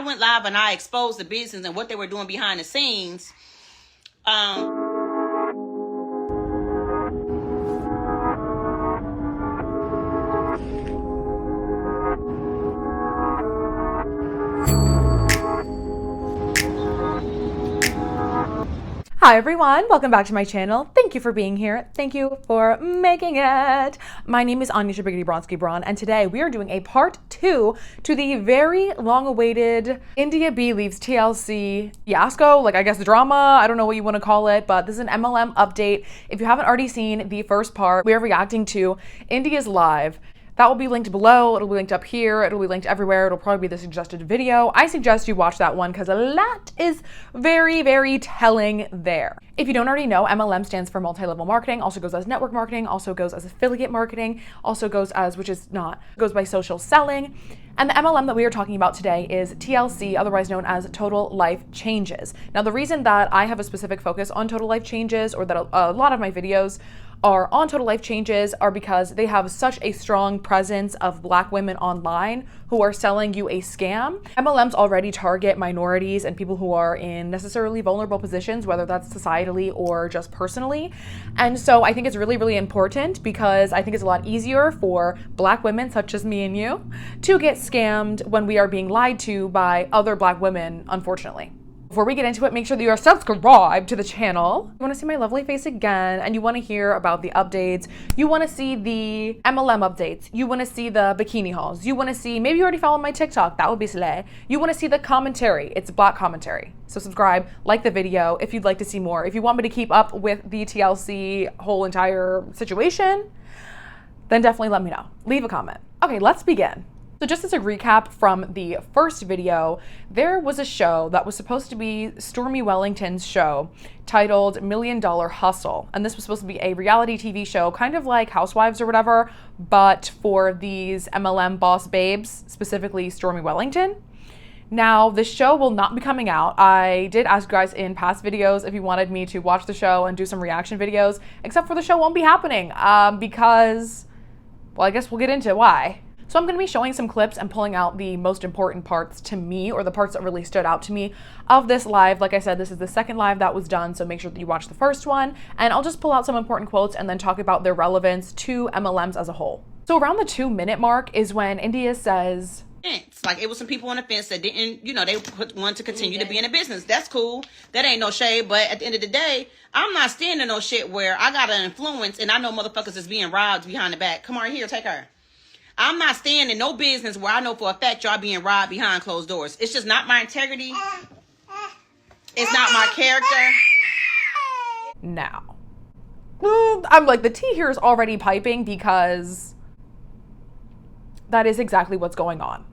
I went live and I exposed the business and what they were doing behind the scenes. Hi everyone, welcome back to my channel. Thank you for being here. Thank you for making it. My name is Anya Shabiggity Bronski Braun, and today we are doing a part 2 to the very long-awaited India B leaves TLC fiasco, like I guess drama, I don't know what you want to call it, but this is an MLM update. If you haven't already seen the first part, we are reacting to India's live. That will be linked below, it'll be linked up here, it'll be linked everywhere, it'll probably be the suggested video. I suggest you watch that one because a lot is very, very telling there. If you don't already know, MLM stands for multi-level marketing, also goes as network marketing, also goes as affiliate marketing, also goes as, which is not, goes by social selling. And the MLM that we are talking about today is TLC, otherwise known as Total Life Changes. Now, the reason that I have a specific focus on Total Life Changes, or that a lot of my videos are on Total Life Changes, are because they have such a strong presence of Black women online who are selling you a scam. MLMs already target minorities and people who are in necessarily vulnerable positions, whether that's societally or just personally. And so I think it's really, really important because I think it's a lot easier for Black women such as me and you to get scammed when we are being lied to by other Black women, unfortunately. Before we get into it, make sure that you are subscribed to the channel. You want to see my lovely face again, and you want to hear about the updates. You want to see the MLM updates. You want to see the bikini hauls. You want to see, maybe you already follow my TikTok, that would be slay. You want to see the commentary. It's Black commentary. So subscribe, like the video if you'd like to see more. If you want me to keep up with the TLC whole entire situation, then definitely let me know. Leave a comment. Okay, let's begin. So just as a recap from the first video, there was a show that was supposed to be Stormy Wellington's show titled $1 Million Hustle. And this was supposed to be a reality TV show, kind of like Housewives or whatever, but for these MLM boss babes, specifically Stormy Wellington. Now, this show will not be coming out. I did ask you guys in past videos if you wanted me to watch the show and do some reaction videos, except for the show won't be happening because, well, I guess we'll get into why. So I'm going to be showing some clips and pulling out the most important parts to me, or the parts that really stood out to me of this live. Like I said, this is the second live that was done, so make sure that you watch the first one. And I'll just pull out some important quotes and then talk about their relevance to MLMs as a whole. So around the 2-minute mark is when India says, like, it was some people on the fence that didn't, they wanted to continue to be in the business. That's cool. That ain't no shade. But at the end of the day, I'm not standing no shit where I got an influence and I know motherfuckers is being robbed behind the back. Come on here, take her. I'm not staying in no business where I know for a fact y'all being robbed behind closed doors. It's just not my integrity. It's not my character. Now, I'm like, the tea here is already piping because that is exactly what's going on.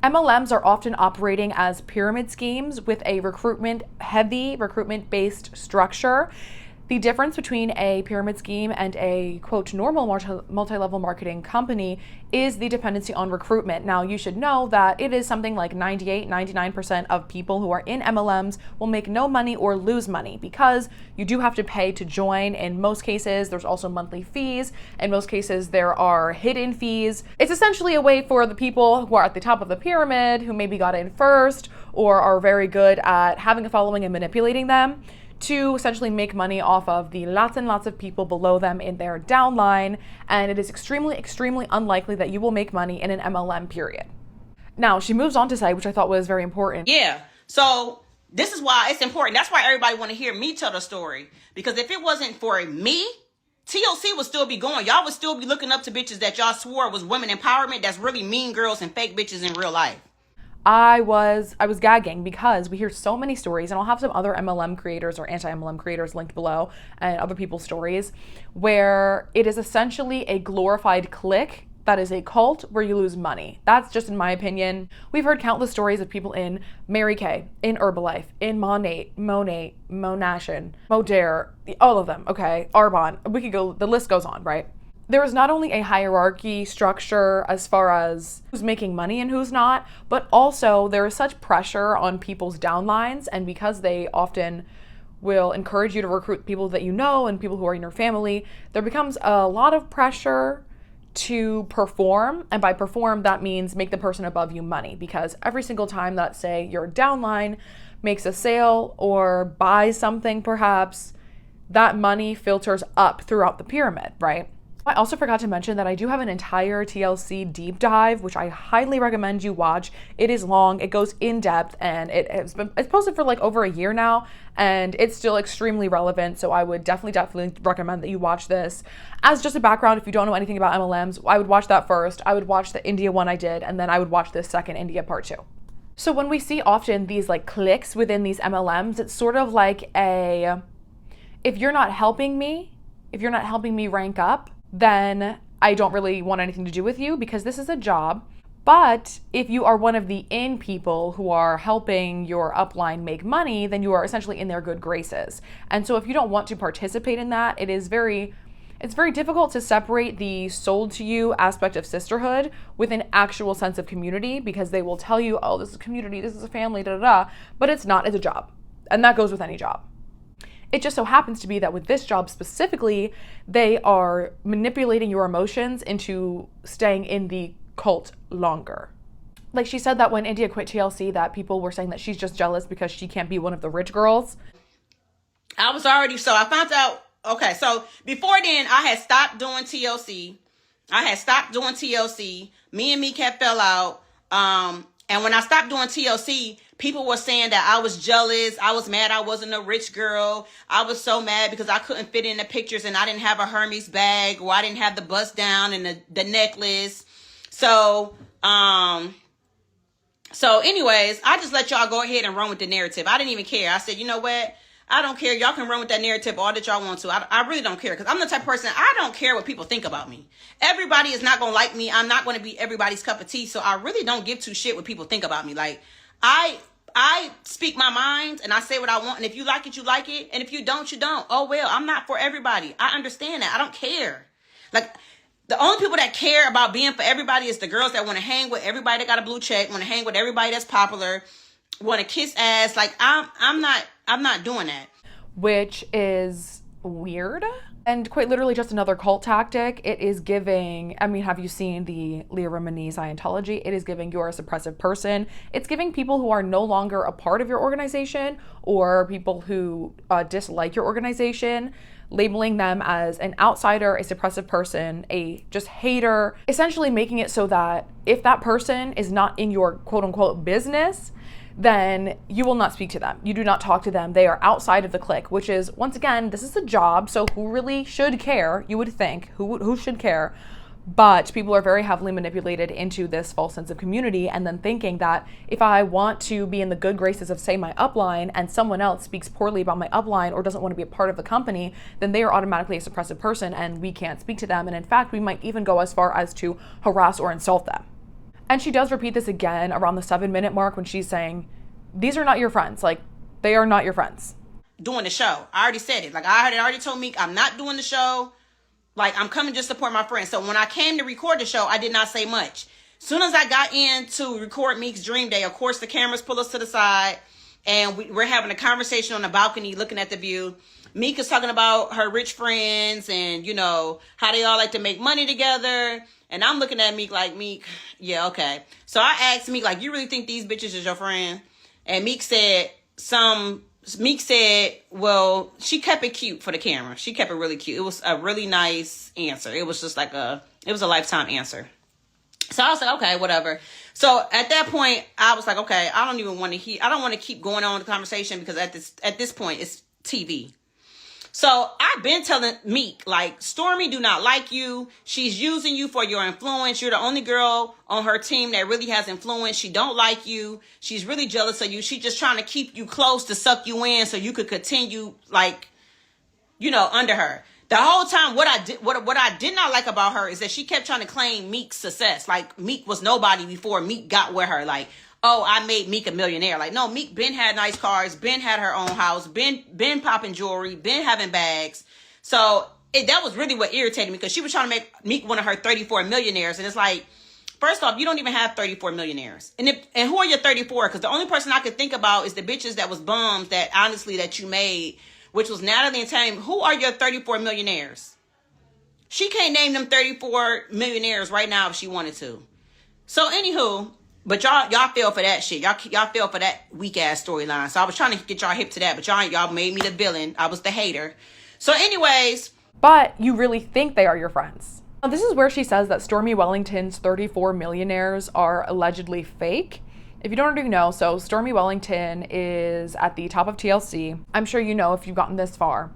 MLMs are often operating as pyramid schemes with a heavy recruitment-based structure. The difference between a pyramid scheme and a, quote, normal multi-level marketing company is the dependency on recruitment. Now, you should know that it is something like 98-99% of people who are in MLMs will make no money or lose money because you do have to pay to join. In most cases, there's also monthly fees. In most cases, there are hidden fees. It's essentially a way for the people who are at the top of the pyramid, who maybe got in first or are very good at having a following and manipulating them, to essentially make money off of the lots and lots of people below them in their downline, and it is extremely, extremely unlikely that you will make money in an MLM, period. Now, she moves on to say, which I thought was very important. Yeah, so this is why it's important. That's why everybody want to hear me tell the story, because if it wasn't for me, TLC would still be going. Y'all would still be looking up to bitches that y'all swore was women empowerment that's really mean girls and fake bitches in real life. I was gagging because we hear so many stories, and I'll have some other MLM creators or anti-MLM creators linked below and other people's stories, where it is essentially a glorified clique that is a cult where you lose money. That's just in my opinion. We've heard countless stories of people in Mary Kay, in Herbalife, in Monat, Monation, Modere, all of them, okay, Arbonne. We could go, the list goes on, right? There is not only a hierarchy structure as far as who's making money and who's not, but also there is such pressure on people's downlines, and because they often will encourage you to recruit people that you know and people who are in your family, there becomes a lot of pressure to perform, and by perform that means make the person above you money, because every single time that, say, your downline makes a sale or buys something, perhaps that money filters up throughout the pyramid, right? I also forgot to mention that I do have an entire TLC Deep Dive, which I highly recommend you watch. It is long, it goes in depth, and it's posted for like over a year now, and it's still extremely relevant. So I would definitely recommend that you watch this. As just a background, if you don't know anything about MLMs, I would watch that first. I would watch the India one I did, and then I would watch this second India part 2. So when we see often these like clicks within these MLMs, it's sort of like if you're not helping me rank up, then I don't really want anything to do with you, because this is a job. But if you are one of the in people who are helping your upline make money, then you are essentially in their good graces. And so if you don't want to participate in that, it's very difficult to separate the sold to you aspect of sisterhood with an actual sense of community, because they will tell you, oh, this is a community, this is a family, but it's not, it's a job. And that goes with any job. It just so happens to be that with this job specifically, they are manipulating your emotions into staying in the cult longer. Like, she said that when India quit TLC, that people were saying that she's just jealous because she can't be one of the rich girls. I found out, okay, so before then, I had stopped doing TLC. Me and Meek had fell out. And when I stopped doing TLC, people were saying that I was jealous. I was mad I wasn't a rich girl. I was so mad because I couldn't fit in the pictures and I didn't have a Hermes bag, or I didn't have the bust down and the necklace. So anyways, I just let y'all go ahead and run with the narrative. I didn't even care. I said, you know what? I don't care. Y'all can run with that narrative all that y'all want to. I really don't care, because I'm the type of person, I don't care what people think about me. Everybody is not going to like me. I'm not going to be everybody's cup of tea. So I really don't give two shit what people think about me. Like, I speak my mind and I say what I want. And if you like it, you like it. And if you don't, you don't. Oh, well, I'm not for everybody. I understand that. I don't care. Like, the only people that care about being for everybody is the girls that want to hang with everybody that got a blue check, want to hang with everybody that's popular, want to kiss ass. Like, I'm not doing that. Which is weird. And quite literally just another cult tactic. It is giving, I mean, have you seen the Leah Remini Scientology? It is giving you're a suppressive person. It's giving people who are no longer a part of your organization, or people who dislike your organization, labeling them as an outsider, a suppressive person, a just hater, essentially making it so that if that person is not in your quote unquote business, then you will not speak to them. You do not talk to them. They are outside of the clique, which is, once again, this is a job, so who really should care? You would think, who should care? But people are very heavily manipulated into this false sense of community, and then thinking that if I want to be in the good graces of, say, my upline, and someone else speaks poorly about my upline or doesn't want to be a part of the company, then they are automatically a suppressive person and we can't speak to them. And in fact, we might even go as far as to harass or insult them. And she does repeat this again around the 7-minute mark when she's saying, these are not your friends. Like, they are not your friends. Doing the show. I already said it. Like, I had already told Meek, I'm not doing the show. Like, I'm coming just to support my friends. So when I came to record the show, I did not say much. Soon as I got in to record Meek's Dream Day, of course, the cameras pull us to the side, and we're having a conversation on the balcony looking at the view. Meek is talking about her rich friends and, you know, how they all like to make money together. And I'm looking at Meek like, Meek, yeah, okay. So I asked Meek, like, you really think these bitches is your friend? And Meek said, well, she kept it cute for the camera. She kept it really cute. It was a really nice answer. It was just like it was a lifetime answer. So I was like, okay, whatever. So at that point, I was like, okay, I don't want to keep going on with the conversation, because at this point, it's TV. So I've been telling Meek, like, Stormy do not like you. She's using you for your influence. You're the only girl on her team that really has influence. She don't like you. She's really jealous of you. She's just trying to keep you close to suck you in so you could continue, like, you know, under her. The whole time, what I did not like about her is that she kept trying to claim Meek's success. Like, Meek was nobody before Meek got with her. Like, oh, I made Meek a millionaire. Like, no, Meek been had nice cars, been had her own house, been popping jewelry, been having bags. So that was really what irritated me, because she was trying to make Meek one of her 34 millionaires. And it's like, first off, you don't even have 34 millionaires. And who are your 34? Because the only person I could think about is the bitches that was bums that, honestly, that you made, which was Natalie and Tammy. Who are your 34 millionaires? She can't name them 34 millionaires right now if she wanted to. So anywho, but y'all fell for that shit. Y'all fell for that weak ass storyline. So I was trying to get y'all hip to that, but y'all made me the villain. I was the hater. So anyways. But you really think they are your friends. Now, this is where she says that Stormy Wellington's 34 millionaires are allegedly fake. If you don't already know, so Stormy Wellington is at the top of TLC. I'm sure you know if you've gotten this far.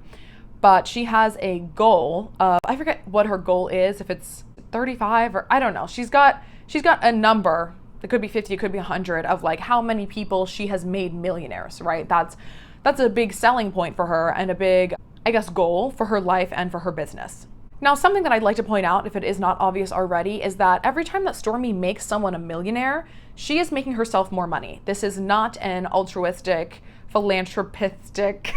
But she has a goal of, I forget what her goal is, if it's 35 or I don't know. She's got a number. It could be 50, it could be 100 of like how many people she has made millionaires, right? That's a big selling point for her and a big, I guess, goal for her life and for her business. Now, something that I'd like to point out, if it is not obvious already, is that every time that Stormy makes someone a millionaire, she is making herself more money. This is not an altruistic, philanthropistic,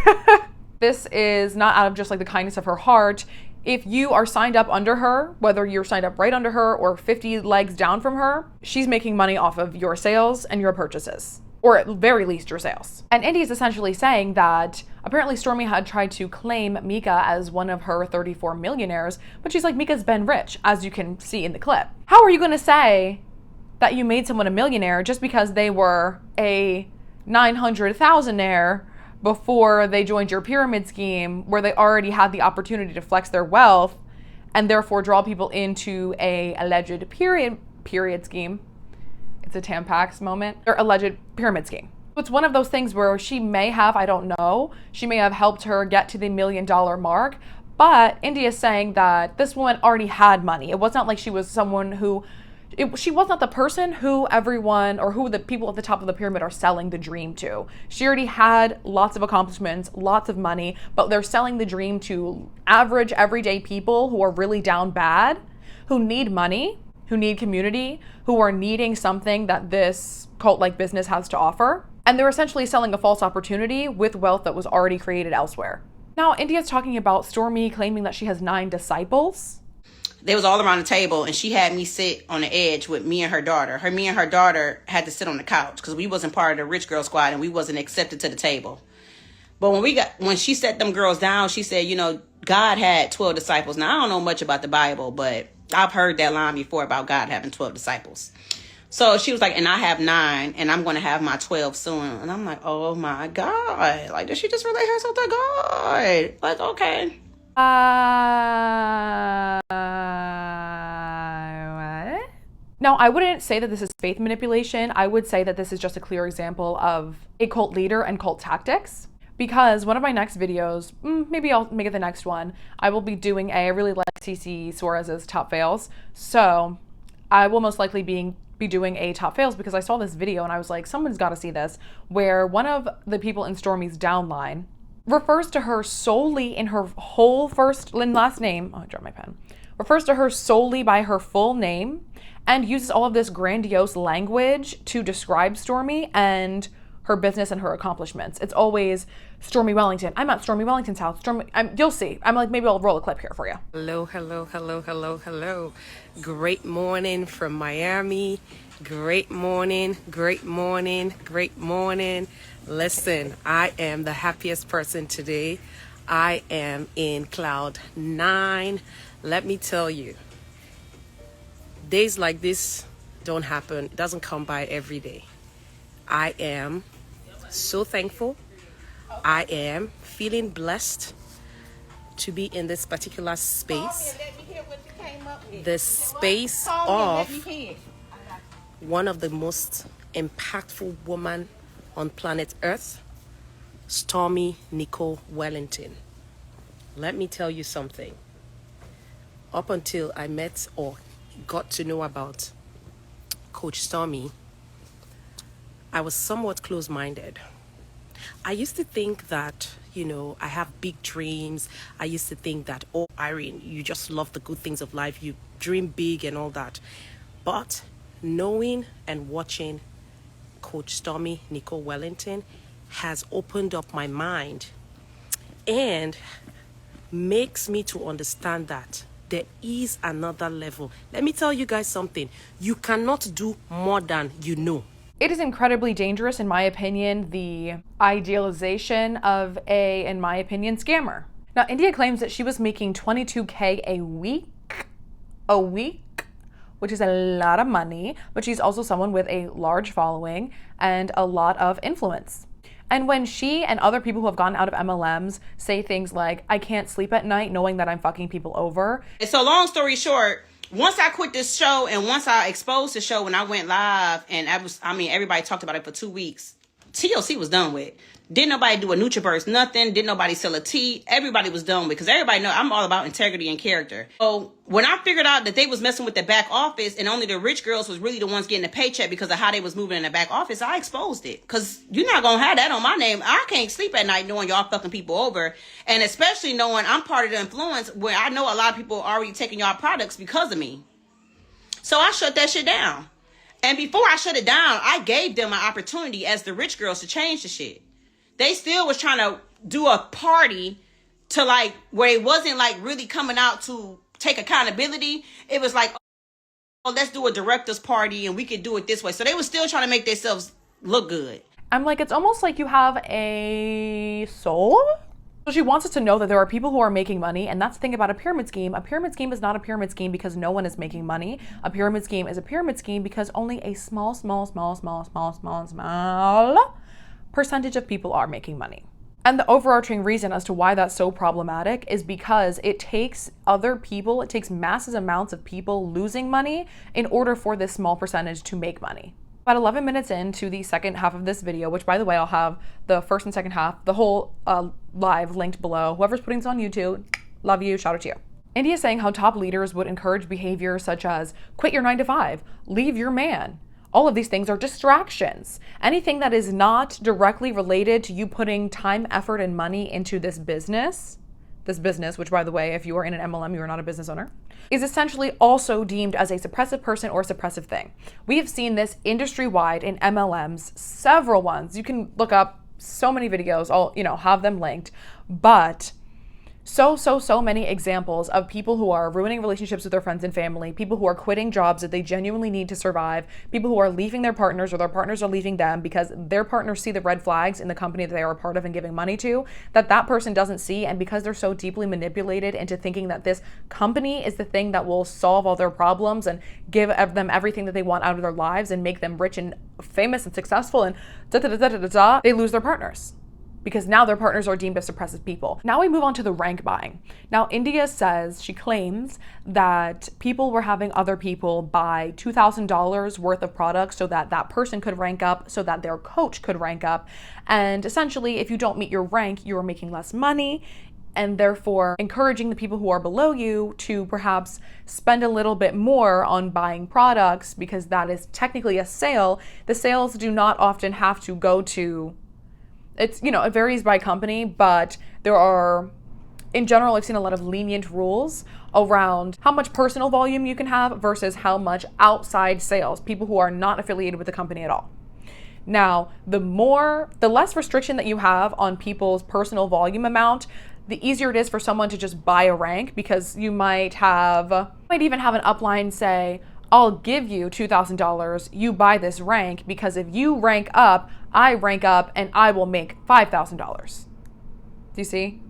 this is not out of just like the kindness of her heart. If you are signed up under her, whether you're signed up right under her or 50 legs down from her, she's making money off of your sales and your purchases, or at very least your sales. And Indy is essentially saying that apparently Stormy had tried to claim Mika as one of her 34 millionaires, but she's like, Mika's been rich, as you can see in the clip. How are you gonna say that you made someone a millionaire just because they were a 900,000-aire before they joined your pyramid scheme, where they already had the opportunity to flex their wealth and therefore draw people into a alleged period scheme? It's a Tampax moment. Their alleged pyramid scheme. It's one of those things where she may have, I don't know, she may have helped her get to the $1 million mark, but India is saying that this woman already had money. It wasn't like she was someone who, she was not the person who everyone or who the people at the top of the pyramid are selling the dream to. She already had lots of accomplishments, lots of money, but they're selling the dream to average, everyday people who are really down bad, who need money, who need community, who are needing something that this cult-like business has to offer. And they're essentially selling a false opportunity with wealth that was already created elsewhere. Now, India's talking about Stormy claiming that she has 9 disciples. They was all around the table, and she had me sit on the edge with me and her daughter. Me and her daughter had to sit on the couch because we wasn't part of the rich girl squad and we wasn't accepted to the table. But when she set them girls down, she said, you know, God had 12 disciples. Now, I don't know much about the Bible, but I've heard that line before about God having 12 disciples. So she was like, and I have 9, and I'm going to have my 12 soon. And I'm like, oh my God. Like, did she just relate herself to God? Like, okay. What? Now, I wouldn't say that this is faith manipulation. I would say that this is just a clear example of a cult leader and cult tactics. Because one of my next videos, maybe I'll make it the next one, I will be doing I really like xoxo's top fails. So I will most likely be doing a top fails because I saw this video and I was like, someone's got to see this, where one of the people in Stormy's downline refers to her solely in her whole first and last name. Oh, I dropped my pen. Refers to her solely by her full name and uses all of this grandiose language to describe Stormy and her business and her accomplishments. It's always Stormy Wellington. I'm at Stormy Wellington's house. You'll see. I'm like, maybe I'll roll a clip here for you. Hello, hello, hello, hello, hello. Great morning from Miami. Great morning, great morning, great morning. Listen, I am the happiest person today. I am in cloud 9. Let me tell you, days like this don't happen. It doesn't come by every day. I am so thankful. I am feeling blessed to be in this particular space. The space of one of the most impactful women on planet Earth, Stormy Nicole Wellington. Let me tell you something. Up until I met or got to know about Coach Stormy, I was somewhat close-minded. I used to think that, I have big dreams. I used to think that, oh, Irene, you just love the good things of life. You dream big and all that. But knowing and watching Coach Stormy Nicole Wellington has opened up my mind and makes me to understand that there is another level. Let me tell you guys something. You cannot do more than you know. It is incredibly dangerous, in my opinion, the idealization of in my opinion, scammer. Now, India claims that she was making $22K a week, which is a lot of money, but she's also someone with a large following and a lot of influence. And when she and other people who have gotten out of MLMs say things like, I can't sleep at night knowing that I'm fucking people over. And so long story short, once I quit this show and once I exposed the show when I went live and everybody talked about it for 2 weeks, TLC was done with. Didn't nobody do a nutraburst, nothing. Didn't nobody sell a tea. Everybody was done with, because everybody know I'm all about integrity and character. So when I figured out that they was messing with the back office and only the rich girls was really the ones getting the paycheck because of how they was moving in the back office, I exposed it. Because you're not going to have that on my name. I can't sleep at night knowing y'all fucking people over. And especially knowing I'm part of the influence where I know a lot of people are already taking y'all products because of me. So I shut that shit down. And before I shut it down, I gave them an opportunity as the rich girls to change the shit. They still was trying to do a party to like where it wasn't like really coming out to take accountability. It was like, oh, let's do a director's party and we could do it this way. So they were still trying to make themselves look good. I'm like, it's almost like you have a soul. So she wants us to know that there are people who are making money, and that's the thing about a pyramid scheme. A pyramid scheme is not a pyramid scheme because no one is making money. A pyramid scheme is a pyramid scheme because only a small percentage of people are making money. And the overarching reason as to why that's so problematic is because it takes other people, it takes massive amounts of people losing money in order for this small percentage to make money. About 11 minutes into the second half of this video, which by the way, I'll have the first and second half, the whole live linked below. Whoever's putting this on YouTube, love you, shout out to you. India is saying how top leaders would encourage behavior such as quit your 9 to 5, leave your man. All of these things are distractions. Anything that is not directly related to you putting time, effort, and money into this business, which by the way, if you are in an MLM, you are not a business owner, is essentially also deemed as a suppressive person or suppressive thing. We have seen this industry-wide in MLMs, several ones. You can look up so many videos, I'll have them linked, but so many examples of people who are ruining relationships with their friends and family, people who are quitting jobs that they genuinely need to survive, people who are leaving their partners or their partners are leaving them because their partners see the red flags in the company that they are a part of and giving money to, that person doesn't see. And because they're so deeply manipulated into thinking that this company is the thing that will solve all their problems and give them everything that they want out of their lives and make them rich and famous and successful and they lose their partners, because now their partners are deemed as suppressive people. Now we move on to the rank buying. Now India says, she claims that people were having other people buy $2,000 worth of products so that that person could rank up, so that their coach could rank up. And essentially, if you don't meet your rank, you are making less money, and therefore encouraging the people who are below you to perhaps spend a little bit more on buying products, because that is technically a sale. The sales do not often have to go to, it varies by company, but there are, in general, I've seen a lot of lenient rules around how much personal volume you can have versus how much outside sales, people who are not affiliated with the company at all. Now, the less restriction that you have on people's personal volume amount, the easier it is for someone to just buy a rank, because you might even have an upline say, I'll give you $2,000, you buy this rank, because if you rank up, I rank up and I will make $5,000. Do you see?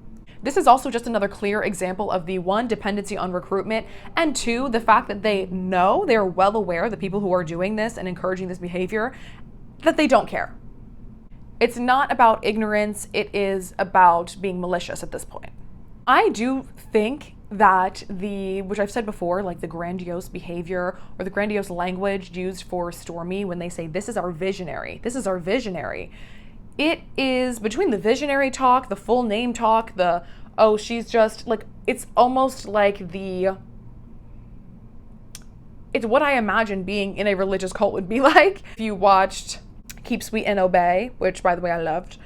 This is also just another clear example of the one, dependency on recruitment, and two, the fact that they're well aware, the people who are doing this and encouraging this behavior, that they don't care. It's not about ignorance, it is about being malicious at this point. I do think that which I've said before, like the grandiose behavior or the grandiose language used for Stormy when they say, this is our visionary, it is between the visionary talk, the full name talk, she's just like, it's almost like it's what I imagine being in a religious cult would be like. If you watched Keep Sweet and Obey, which by the way I loved,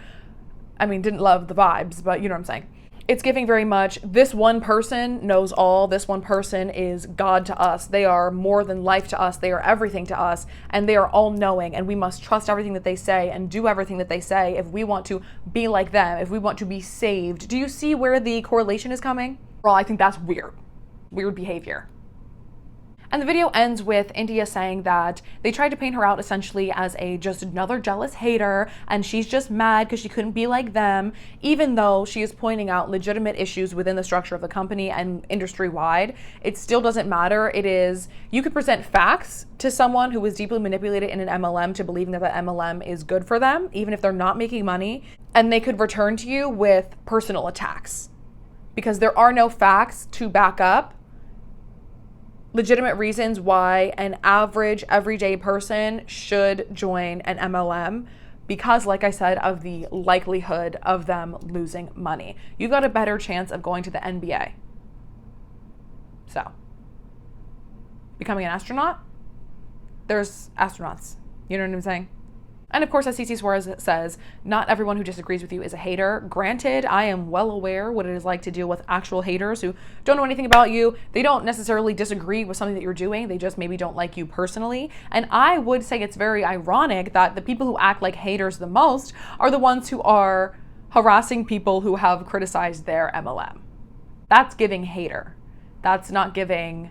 didn't love the vibes, but you know what I'm saying. It's giving very much, this one person knows all, this one person is God to us, they are more than life to us, they are everything to us, and they are all knowing, and we must trust everything that they say and do everything that they say if we want to be like them, if we want to be saved. Do you see where the correlation is coming? Well, I think that's weird behavior. And the video ends with India saying that they tried to paint her out essentially as just another jealous hater, and she's just mad because she couldn't be like them, even though she is pointing out legitimate issues within the structure of the company and industry-wide. It still doesn't matter. You could present facts to someone who was deeply manipulated in an MLM to believing that the MLM is good for them, even if they're not making money, and they could return to you with personal attacks because there are no facts to back up legitimate reasons why an average everyday person should join an MLM, because like I said, of the likelihood of them losing money. You've got a better chance of going to the NBA. So, becoming an astronaut, there's astronauts. You know what I'm saying? And of course, as TLC Suarez says, not everyone who disagrees with you is a hater. Granted, I am well aware what it is like to deal with actual haters who don't know anything about you. They don't necessarily disagree with something that you're doing. They just maybe don't like you personally. And I would say it's very ironic that the people who act like haters the most are the ones who are harassing people who have criticized their MLM. That's giving hater. That's not giving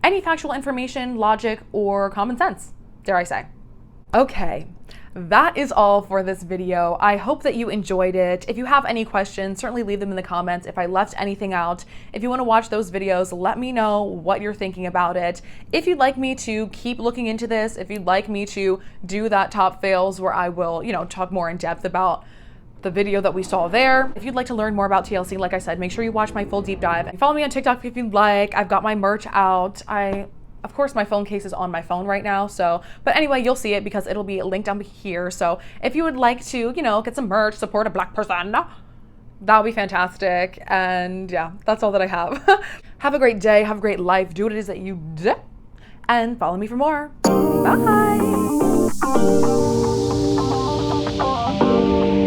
any factual information, logic, or common sense, dare I say. Okay, that is all for this video. I hope that you enjoyed it. If you have any questions, certainly leave them in the comments. If I left anything out, if you want to watch those videos, let me know what you're thinking about it. If you'd like me to keep looking into this, if you'd like me to do that top fails where I will, talk more in depth about the video that we saw there. If you'd like to learn more about TLC, like I said, make sure you watch my full deep dive. Follow me on TikTok if you'd like. I've got my merch out. Of course, my phone case is on my phone right now, but anyway, you'll see it because it'll be linked down here. So if you would like to, get some merch, support a Black person, that would be fantastic. And yeah, that's all that I have. Have a great day, have a great life, do what it is that you do, and follow me for more. Bye.